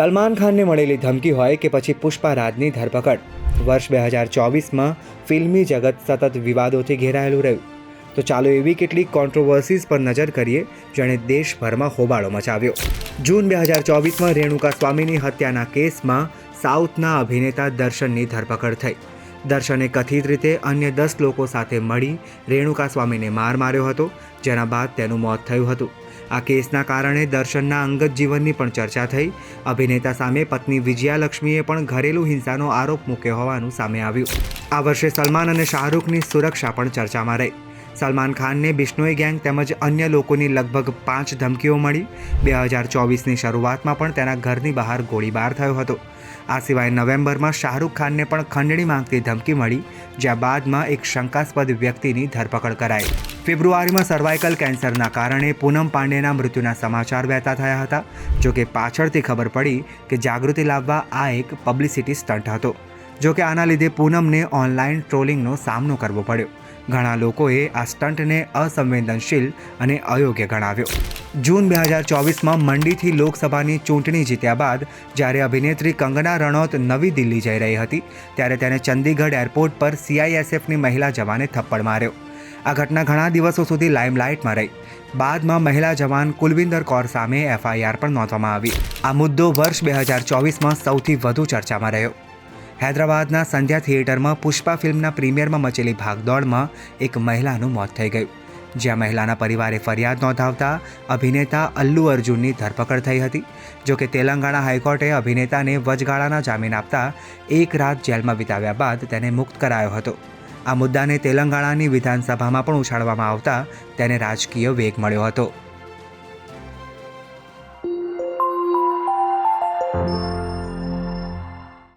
સલમાન ખાનને મળેલી ધમકી હોય કે પછી પુષ્પા રાજની ધરપકડ, વર્ષ 2024માં ફિલ્મી જગત સતત વિવાદોથી ઘેરાયેલું રહ્યું. તો ચાલો એવી કેટલીક કોન્ટ્રોવર્સીઝ પર નજર કરીએ જેણે દેશભરમાં હોબાળો મચાવ્યો. જૂન 2024માં રેણુકા સ્વામીની હત્યાના કેસમાં સાઉથના અભિનેતા દર્શનની ધરપકડ થઈ. દર્શને કથિત રીતે અન્ય 10 લોકો સાથે મળી રેણુકા સ્વામીને માર માર્યો હતો, જેના બાદ તેનું મોત થયું હતું. આ કેસના કારણે દર્શનના અંગત જીવનની પણ ચર્ચા થઈ. અભિનેતા સામે પત્ની વિજયાલક્ષ્મીએ પણ ઘરેલું હિંસાનો આરોપ મૂક્યો હોવાનું સામે આવ્યું. આ વર્ષે સલમાન અને શાહરૂખની સુરક્ષા પણ ચર્ચામાં રહી. સલમાન ખાનને બિશ્નોઈ ગેંગ તેમજ અન્ય લોકોની લગભગ 5 ધમકીઓ મળી. 2024ની શરૂઆતમાં પણ તેના ઘરની બહાર ગોળીબાર થયો હતો. આ સિવાય નવેમ્બરમાં શાહરૂખ ખાનને પણ ખંડણી માંગતી ધમકી મળી, જ્યાં બાદમાં એક શંકાસ્પદ વ્યક્તિની ધરપકડ કરાઈ. ફેબ્રુઆરીમાં સર્વાઇકલ કેન્સરના કારણે પૂનમ પાંડેના મૃત્યુના સમાચાર વહેતા થયા હતા. જોકે પાછળથી ખબર પડી કે જાગૃતિ લાવવા આ એક પબ્લિસિટી સ્ટન્ટ હતો. જોકે આના લીધે પૂનમને ઓનલાઈન ટ્રોલિંગનો સામનો કરવો પડ્યો. ઘણા લોકોએ આ સ્ટન્ટને અસંવેદનશીલ અને અયોગ્ય ગણાવ્યો. જૂન 2024માં મંડીથી લોકસભાની ચૂંટણી જીત્યા બાદ જ્યારે અભિનેત્રી કંગના રનૌત નવી દિલ્હી જઈ રહી હતી, ત્યારે તેને ચંદીગઢ એરપોર્ટ પર CISFની મહિલા જવાને થપ્પડ માર્યો. આ ઘટના ઘણા દિવસો સુધી લાઇમલાઇટમાં રહી. બાદમાં મહિલા જવાન કુલવિંદર કૌર સામે FIR પણ નોંધવામાં આવી. આ મુદ્દો વર્ષ 2024માં સૌથી વધુ ચર્ચામાં રહ્યો. હૈદરાબાદના સંધ્યા થિયેટરમાં પુષ્પા ફિલ્મના પ્રીમિયરમાં મચેલી ભાગદોડમાં એક મહિલાનું મોત થઈ ગયું, જ્યાં મહિલાના પરિવારે ફરિયાદ નોંધાવતા અભિનેતા અલ્લુ અર્જુનની ધરપકડ થઈ હતી. જોકે તેલંગાણા હાઈકોર્ટે અભિનેતાને વચગાળાના જામીન આપતા 1 રાત જેલમાં વિતાવ્યા બાદ તેને મુક્ત કરાયો હતો. આ મુદ્દાને તેલંગાણાની વિધાનસભામાં પણ ઉછાળવામાં આવતા તેને રાજકીય વેગ મળ્યો હતો.